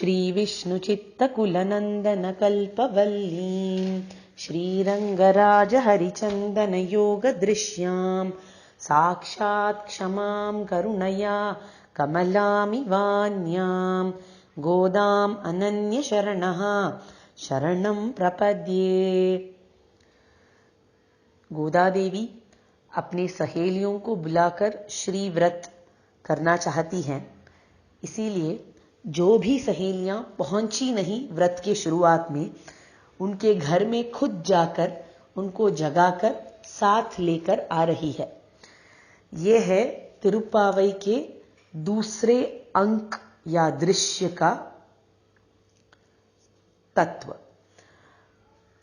श्रीविष्णुचित्तकुलनन्दनकल्पवल्लीं श्रीरङ्गराजहरिचन्दनयोगदृश्यां साक्षात् क्षमां करुणया कमलामिवान्यां गोदाम् अनन्यशरणः शरणं प्रपद्ये। गोदा देवी अपनी सहेलियों को बुलाकर श्री व्रत करना चाहती हैं, इसीलिए जो भी सहेलियां पहुंची नहीं व्रत के शुरुआत में, उनके घर में खुद जाकर उनको जगाकर साथ लेकर आ रही है। यह है तिरुप्पावई के दूसरे अंक या दृश्य का तत्व।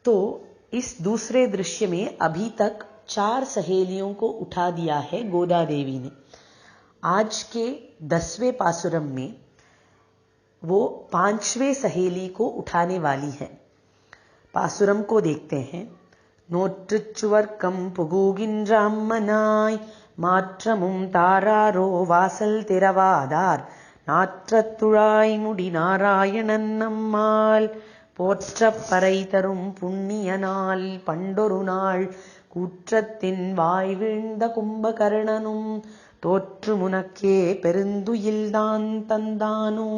तो इस दूसरे दृश्य में अभी तक 4 सहेलियों को उठा दिया है गोदा देवी ने। आज के 10वें पासुरम में वो 5वें सहेली को उठाने वाली है। पासुरम को देखते हैं। नोट्रुच्चुवर्कम पुगूगिन्रामनाय मात्रमुम तारारो वासल तिरवादार नात्रतुळाय मुडि नारायणन நம்மால் போற்றப் பறை தரும் புண்ணிய நாள் பண்டொரு நாள் கூற்றத்தின் வாய் வீழ்ந்த கும்பகர்ணனும் தோற்று முனக்கே பெருந்துயில்தான் தந்தானோ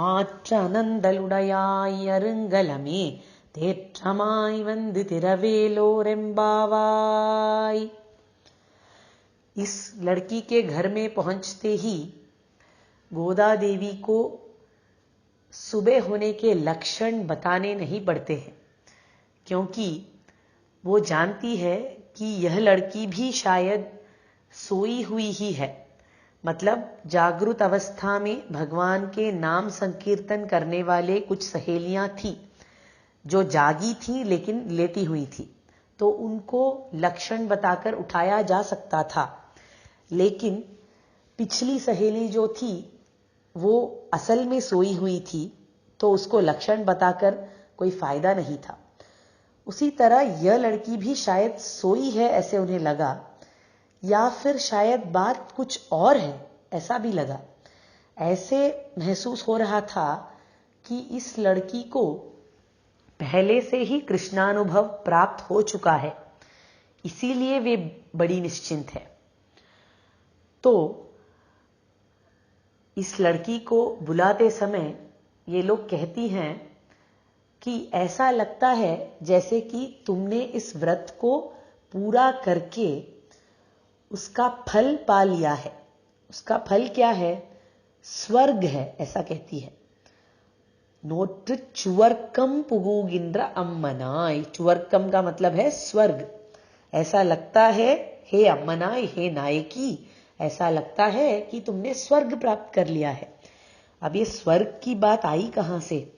ஆற்ற அனந்தலுடையாய் அருங்கலமே தேற்றமாய் வந்து तिरवेलोरेम्बावाई। इस लड़की के घर में पहुंचते ही गोदा देवी को सुबह होने के लक्षण बताने नहीं पड़ते हैं, क्योंकि वो जानती है कि यह लड़की भी शायद सोई हुई ही है। मतलब जागृत अवस्था में भगवान के नाम संकीर्तन करने वाले कुछ सहेलियां थी जो जागी थी लेकिन लेटी हुई थी, तो उनको लक्षण बताकर उठाया जा सकता था। लेकिन पिछली सहेली जो थी वो असल में सोई हुई थी, तो उसको लक्षण बताकर कोई फायदा नहीं था। उसी तरह यह लड़की भी शायद सोई है ऐसे उन्हें लगा, या फिर शायद बात कुछ और है ऐसा भी लगा। ऐसे महसूस हो रहा था कि इस लड़की को पहले से ही कृष्णानुभव प्राप्त हो चुका है, इसीलिए वे बड़ी निश्चिंत है। तो इस लड़की को बुलाते समय ये लोग कहती हैं कि ऐसा लगता है जैसे कि तुमने इस व्रत को पूरा करके उसका फल पा लिया है। उसका फल क्या है? स्वर्ग है, ऐसा कहती है। नोट्र चुवर्कम पुगूगिंद्र अम्मनाय। चुवर्कम का मतलब है स्वर्ग। ऐसा लगता है हे अम्मनाय, हे नायकी, ऐसा लगता है कि तुमने स्वर्ग प्राप्त कर लिया है। अब ये स्वर्ग की बात आई कहां से?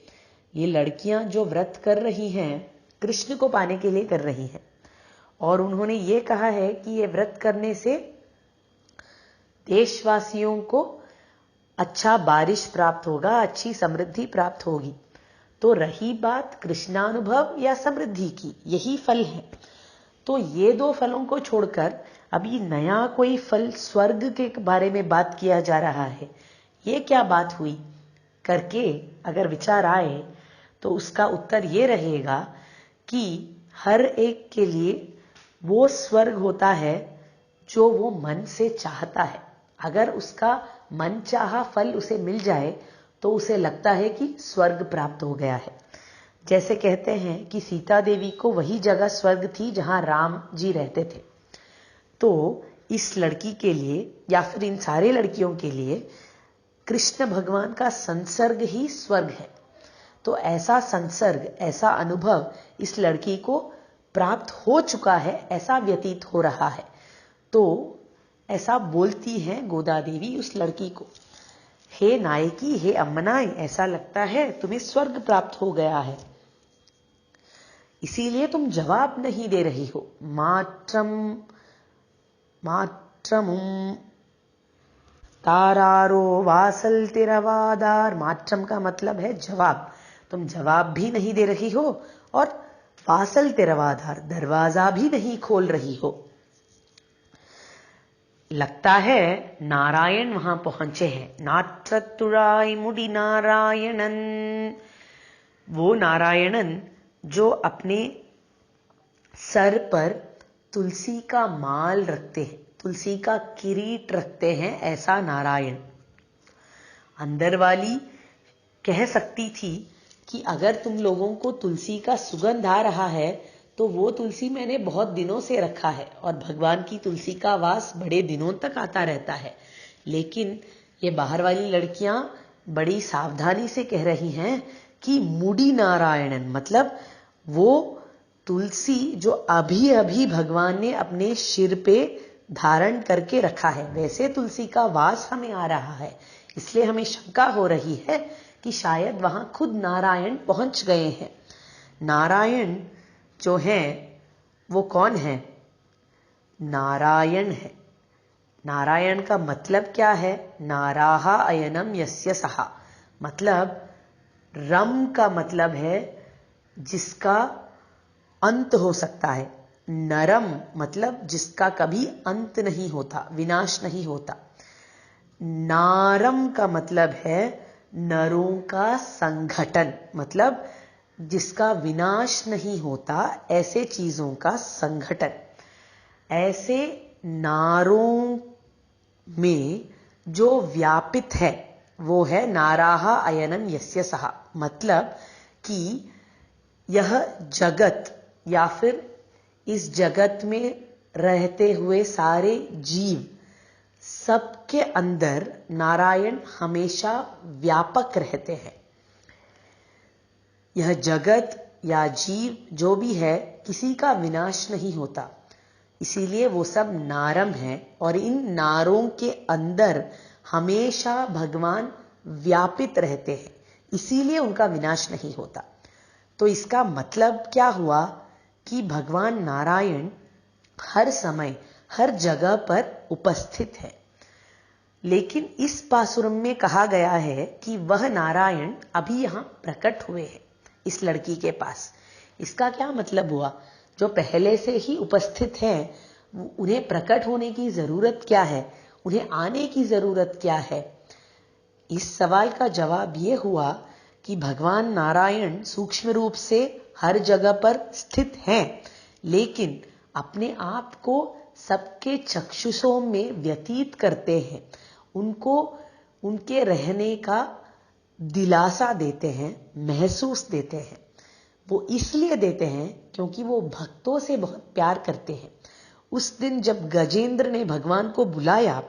ये लड़कियां जो व्रत कर रही हैं कृष्ण को पाने के लिए कर रही हैं, और उन्होंने ये कहा है कि ये व्रत करने से देशवासियों को अच्छा बारिश प्राप्त होगा, अच्छी समृद्धि प्राप्त होगी। तो रही बात कृष्णानुभव या समृद्धि की, यही फल है। तो ये 2 फलों को छोड़कर अभी नया कोई फल स्वर्ग के बारे में बात किया जा रहा है, ये क्या बात हुई करके अगर विचार आए तो उसका उत्तर ये रहेगा कि हर एक के लिए वो स्वर्ग होता है जो वो मन से चाहता है। अगर उसका मन चाहा फल उसे मिल जाए तो उसे लगता है कि स्वर्ग प्राप्त हो गया है। जैसे कहते हैं कि सीता देवी को वही जगह स्वर्ग थी जहां राम जी रहते थे। तो इस लड़की के लिए या फिर इन सारे लड़कियों के लिए कृष्ण भगवान का संसर्ग ही स्वर्ग है। तो ऐसा संसर्ग, ऐसा अनुभव इस लड़की को प्राप्त हो चुका है, ऐसा व्यतीत हो रहा है। तो ऐसा बोलती है गोदा देवी उस लड़की को, हे नायकी, हे अम्मनाय, ऐसा लगता है तुम्हें स्वर्ग प्राप्त हो गया है, इसीलिए तुम जवाब नहीं दे रही हो। मात्रमुम तारारो वासल तिरवादार। मात्रम का मतलब है जवाब। तुम जवाब भी नहीं दे रही हो और वासल तिरवादार, दरवाजा भी नहीं खोल रही हो। लगता है नारायण वहां पहुंचे हैं। नात्रतुराय मुडी नारायणन, वो नारायणन जो अपने सर पर तुलसी का माल रखते हैं, तुलसी का किरीट रखते हैं, ऐसा नारायण। अंदर वाली कह सकती थी कि अगर तुम लोगों को तुलसी का सुगंध आ रहा है तो वो तुलसी मैंने बहुत दिनों से रखा है, और भगवान की तुलसी का वास बड़े दिनों तक आता रहता है। लेकिन ये बाहर वाली लड़कियां बड़ी सावधानी से कह रही हैं कि मुडी नारायणन, मतलब वो तुलसी जो अभी अभी भगवान ने अपने सिर पे धारण करके रखा है, वैसे तुलसी का वास हमें आ रहा है। इसलिए हमें शंका हो रही है कि शायद वहां खुद नारायण पहुंच गए हैं। नारायण जो है वो कौन है? नारायण है। नारायण का मतलब क्या है? नाराहा अयनम यस्य सहा, मतलब रम का मतलब है जिसका अंत हो सकता है। नरम मतलब जिसका कभी अंत नहीं होता, विनाश नहीं होता। नारम का मतलब है नरों का संगठन, मतलब जिसका विनाश नहीं होता, ऐसे चीजों का संगठन। ऐसे नारों में जो व्यापित है वो है नाराहा अयनम यस्य सहा, मतलब कि यह जगत या फिर इस जगत में रहते हुए सारे जीव, सबके अंदर नारायण हमेशा व्यापक रहते हैं। यह जगत या जीव जो भी है किसी का विनाश नहीं होता, इसीलिए वो सब नारम है, और इन नारों के अंदर हमेशा भगवान व्यापित रहते हैं, इसीलिए उनका विनाश नहीं होता। तो इसका मतलब क्या हुआ कि भगवान नारायण हर समय हर जगह पर उपस्थित है। लेकिन इस पासुरम में कहा गया है कि वह नारायण अभी यहां प्रकट हुए हैं इस लड़की के पास। इसका क्या मतलब हुआ? जो पहले से ही उपस्थित हैं उन्हें प्रकट होने की जरूरत क्या है? उन्हें आने की जरूरत क्या है? इस सवाल का जवाब यह हुआ कि भगवान नारायण सूक्ष्म रूप से हर जगह पर स्थित हैं, लेकिन अपने आप को सबके चक्षुषों में व्यतीत करते हैं, उनको उनके रहने का दिलासा देते हैं, महसूस देते हैं। वो इसलिए देते हैं क्योंकि वो भक्तों से बहुत प्यार करते हैं। उस दिन जब गजेंद्र ने भगवान को बुलाया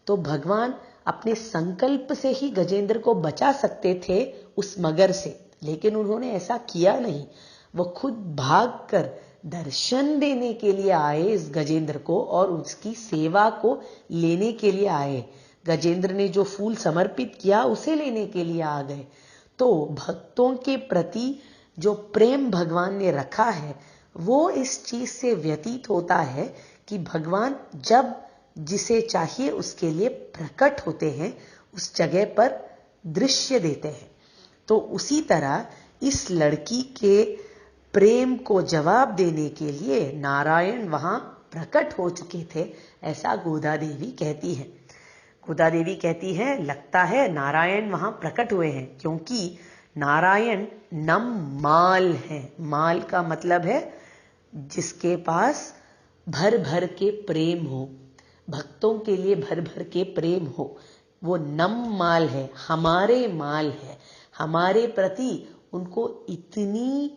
तो भगवान अपने संकल्प से ही गजेंद्र को बचा सकते थे उस मगर से, लेकिन उन्होंने ऐसा किया नहीं। वो खुद भागकर दर्शन देने के लिए आए इस गजेंद्र को, और उसकी सेवा को लेने के लिए आए। गजेंद्र ने जो फूल समर्पित किया उसे लेने के लिए आ गए। तो भक्तों के प्रति जो प्रेम भगवान ने रखा है वो इस चीज से व्यतीत होता है कि भगवान जब जिसे चाहिए उसके लिए प्रकट होते हैं, उस जगह पर दृश्य देते हैं। तो उसी तरह इस लड़की के प्रेम को जवाब देने के लिए नारायण वहां प्रकट हो चुके थे, ऐसा गोदा देवी कहती है। गोदा देवी कहती है लगता है नारायण वहां प्रकट हुए हैं, क्योंकि नारायण नम माल है। माल का मतलब है जिसके पास भर भर के प्रेम हो, भक्तों के लिए भर भर के प्रेम हो। वो नम माल है, हमारे माल है। हमारे प्रति उनको इतनी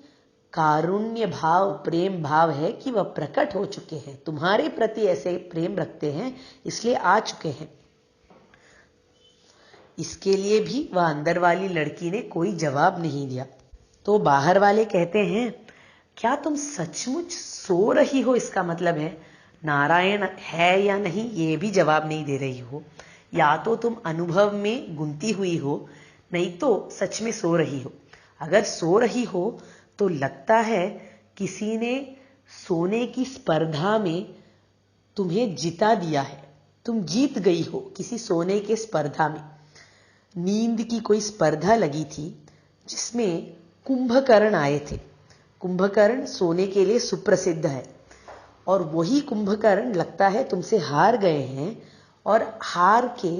कारुण्य भाव, प्रेम भाव है कि वह प्रकट हो चुके हैं, तुम्हारे प्रति ऐसे प्रेम रखते हैं, इसलिए आ चुके हैं। इसके लिए भी वह अंदर वाली लड़की ने कोई जवाब नहीं दिया। तो बाहर वाले कहते हैं क्या तुम सचमुच सो रही हो? इसका मतलब है नारायण है या नहीं ये भी जवाब नहीं दे रही हो। या तो तुम अनुभव में गुंती हुई हो, नहीं तो सच में सो रही हो। अगर सो रही हो तो लगता है किसी ने सोने की स्पर्धा में तुम्हें जिता दिया है, तुम जीत गई हो किसी सोने के स्पर्धा में। नींद की कोई स्पर्धा लगी थी जिसमें कुंभकर्ण आए थे। कुंभकर्ण सोने के लिए सुप्रसिद्ध है, और वही कुंभकर्ण लगता है तुमसे हार गए हैं और हार के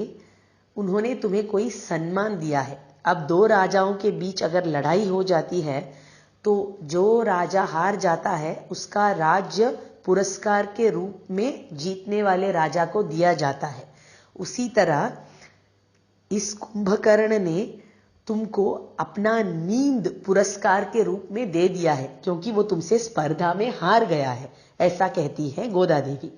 उन्होंने तुम्हें कोई सम्मान दिया है। अब दो राजाओं के बीच अगर लड़ाई हो जाती है तो जो राजा हार जाता है उसका राज्य पुरस्कार के रूप में जीतने वाले राजा को दिया जाता है। उसी तरह इस कुंभकर्ण ने तुमको अपना नींद पुरस्कार के रूप में दे दिया है, क्योंकि वो तुमसे स्पर्धा में हार गया है, ऐसा कहती है गोदा देवी।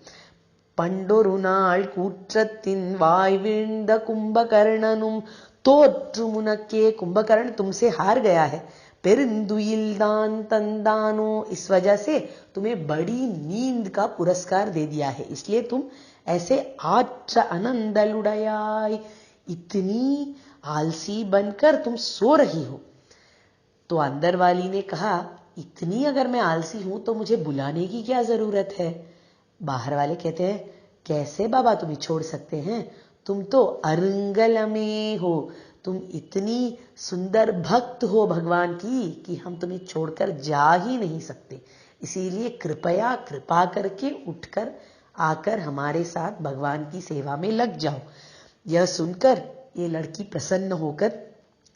पंडोरुनाल कूट्रत्तिन वायविंद कुंभकर्णनुम तोट्रु मुनक्के, कुंभकर्ण तुमसे हार गया है। पेरिंदुइल्दान तंदानो, इस वजह से तुम्हें बड़ी नींद का पुरस्कार दे दिया है, इसलिए तुम ऐसे आठ आनंदलुड़याय, इतनी आलसी बनकर तुम सो रही हो। तो अंदर वाली ने कहा, इतनी अगर मैं आलसी हूं तो मुझे बुलाने की क्या जरूरत है। बाहर वाले कहते हैं, कैसे बाबा तुम्हें छोड़ सकते हैं, तुम तो अरंगल में हो, तुम इतनी सुंदर भक्त हो भगवान की कि हम तुम्हें छोड़कर जा ही नहीं सकते, इसीलिए कृपया कृपा करके उठकर आकर हमारे साथ भगवान की सेवा में लग जाओ। यह सुनकर ये लड़की प्रसन्न होकर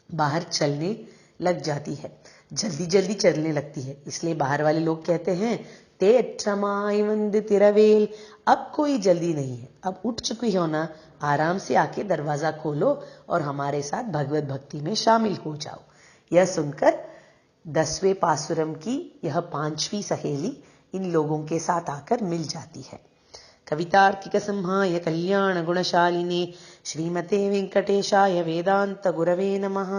बाहर चलने लग जाती है, जल्दी जल्दी चलने लगती है। इसलिए बाहर वाले लोग कहते हैं, ते ट्रमाई वंद तिरवेल, अब कोई जल्दी नहीं है, अब उठ चुकी हो ना, आराम से आके दरवाजा खोलो और हमारे साथ भगवत भक्ति में शामिल हो जाओ। यह सुनकर 10वें पासुरम की यह 5वीं सहेली इन लोगों के साथ आकर मिल जाती है। कवितार्किक संहाय कल्याण गुणशालिने श्रीमते वेंकटेशाय वेदांत गुरवे नमः।